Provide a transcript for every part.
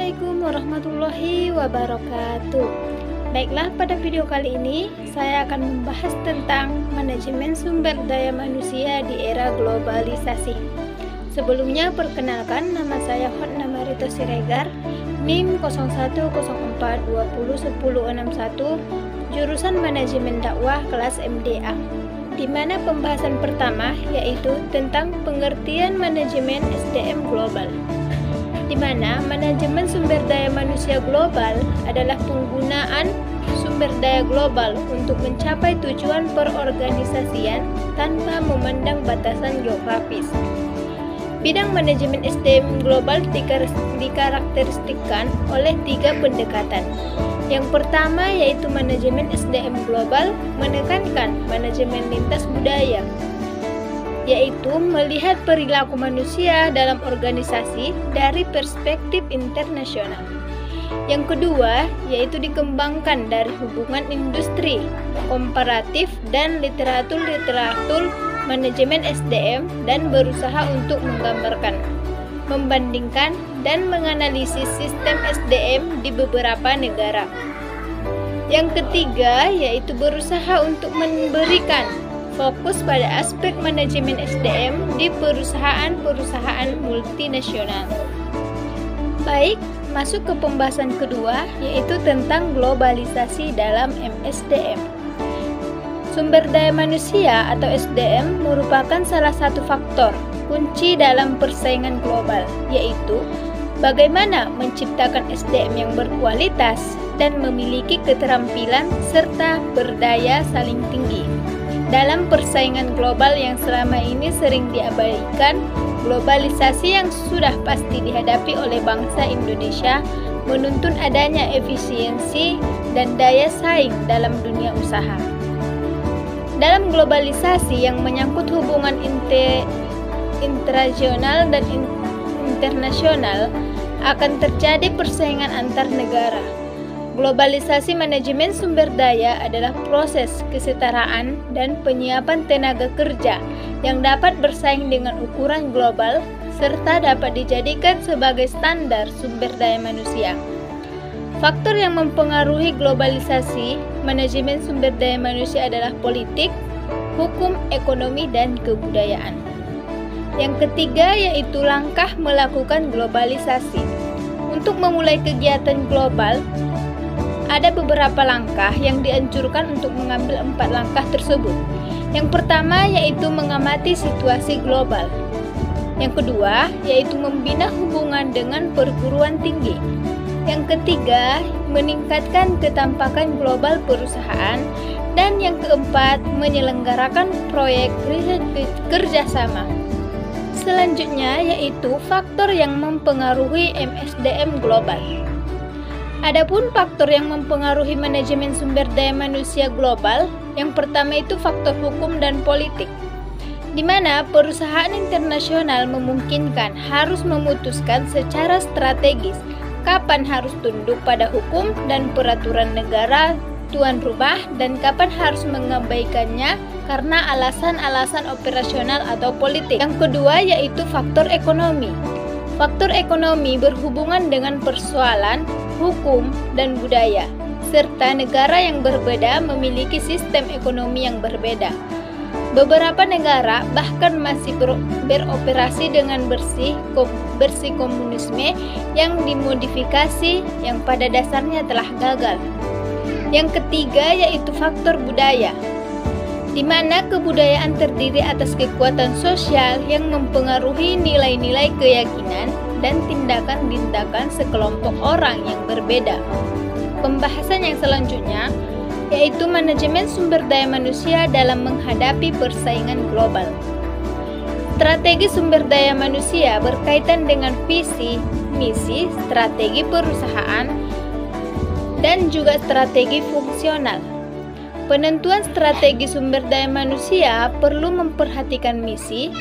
Assalamualaikum warahmatullahi wabarakatuh. Baiklah, pada video kali ini saya akan membahas tentang manajemen sumber daya manusia di era globalisasi. Sebelumnya perkenalkan, nama saya Hotna Marito Siregar, NIM 0104201061, jurusan manajemen dakwah kelas MDA. Di mana pembahasan pertama yaitu tentang pengertian manajemen SDM global. Di mana manajemen sumber daya manusia global adalah penggunaan sumber daya global untuk mencapai tujuan perorganisasian tanpa memandang batasan geografis. Bidang manajemen SDM global dikarakteristikkan oleh 3 pendekatan. Yang pertama yaitu manajemen SDM global menekankan manajemen lintas budaya, yaitu melihat perilaku manusia dalam organisasi dari perspektif internasional. Yang kedua yaitu dikembangkan dari hubungan industri, komparatif, dan literatur manajemen SDM dan berusaha untuk menggambarkan, membandingkan, dan menganalisis sistem SDM di beberapa negara. Yang ketiga yaitu berusaha untuk memberikan fokus pada aspek manajemen SDM di perusahaan-perusahaan multinasional. Baik, masuk ke pembahasan kedua yaitu tentang globalisasi dalam MSDM. Sumber daya manusia atau SDM merupakan salah satu faktor kunci dalam persaingan global, yaitu bagaimana menciptakan SDM yang berkualitas dan memiliki keterampilan serta berdaya saing tinggi. Dalam persaingan global yang selama ini sering diabaikan, globalisasi yang sudah pasti dihadapi oleh bangsa Indonesia menuntun adanya efisiensi dan daya saing dalam dunia usaha. Dalam globalisasi yang menyangkut hubungan intraregional dan internasional, akan terjadi persaingan antar negara. Globalisasi manajemen sumber daya adalah proses kesetaraan dan penyiapan tenaga kerja yang dapat bersaing dengan ukuran global serta dapat dijadikan sebagai standar sumber daya manusia. Faktor yang mempengaruhi globalisasi manajemen sumber daya manusia adalah politik, hukum, ekonomi, dan kebudayaan. Yang ketiga yaitu langkah melakukan globalisasi. Untuk memulai kegiatan global, ada beberapa langkah yang dianjurkan untuk mengambil 4 langkah tersebut. Yang pertama yaitu mengamati situasi global. Yang kedua yaitu membina hubungan dengan perguruan tinggi. Yang ketiga, meningkatkan ketampakan global perusahaan. Dan yang keempat, menyelenggarakan proyek kerjasama. Selanjutnya yaitu faktor yang mempengaruhi MSDM global. Adapun faktor yang mempengaruhi manajemen sumber daya manusia global, yang pertama itu faktor hukum dan politik, di mana perusahaan internasional memungkinkan harus memutuskan secara strategis kapan harus tunduk pada hukum dan peraturan negara tuan rumah dan kapan harus mengabaikannya karena alasan-alasan operasional atau politik. Yang kedua yaitu faktor ekonomi. Faktor ekonomi berhubungan dengan persoalan hukum dan budaya, serta negara yang berbeda memiliki sistem ekonomi yang berbeda. Beberapa negara bahkan masih beroperasi dengan bersih komunisme yang dimodifikasi yang pada dasarnya telah gagal. Yang ketiga yaitu faktor budaya, di mana kebudayaan terdiri atas kekuatan sosial yang mempengaruhi nilai-nilai keyakinan dan tindakan-tindakan sekelompok orang yang berbeda. Pembahasan yang selanjutnya yaitu manajemen sumber daya manusia dalam menghadapi persaingan global. Strategi sumber daya manusia berkaitan dengan visi, misi, strategi perusahaan, dan juga strategi fungsional. Penentuan strategi sumber daya manusia perlu memperhatikan misi,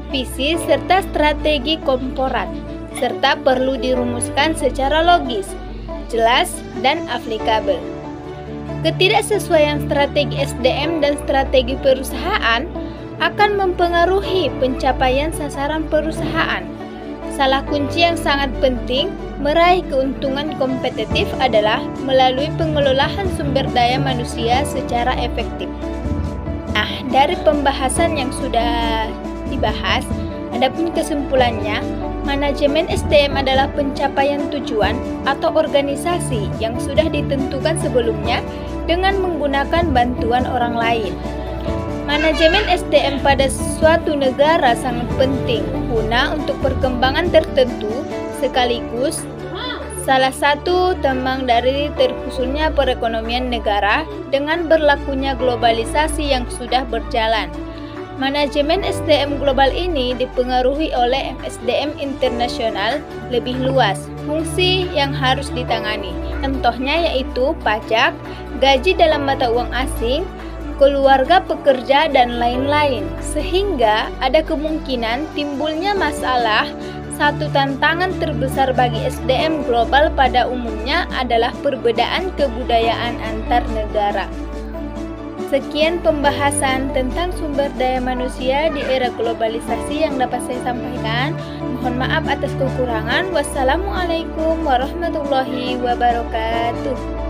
visi, serta strategi korporat, serta perlu dirumuskan secara logis, jelas, dan aplikabel. Ketidaksesuaian strategi SDM dan strategi perusahaan akan mempengaruhi pencapaian sasaran perusahaan. Salah kunci yang sangat penting meraih keuntungan kompetitif adalah melalui pengelolaan sumber daya manusia secara efektif. Nah, dari pembahasan yang sudah dibahas, adapun kesimpulannya, manajemen SDM adalah pencapaian tujuan atau organisasi yang sudah ditentukan sebelumnya dengan menggunakan bantuan orang lain. Manajemen SDM pada suatu negara sangat penting guna untuk perkembangan tertentu sekaligus salah satu tambang dari tersusunnya perekonomian negara dengan berlakunya globalisasi yang sudah berjalan. Manajemen SDM global ini dipengaruhi oleh SDM internasional lebih luas, fungsi yang harus ditangani. Contohnya yaitu pajak, gaji dalam mata uang asing, keluarga pekerja, dan lain-lain. Sehingga ada kemungkinan timbulnya masalah. Satu tantangan terbesar bagi SDM global pada umumnya adalah perbedaan kebudayaan antar negara. Sekian pembahasan tentang sumber daya manusia di era globalisasi yang dapat saya sampaikan. Mohon maaf atas kekurangan. Wassalamualaikum warahmatullahi wabarakatuh.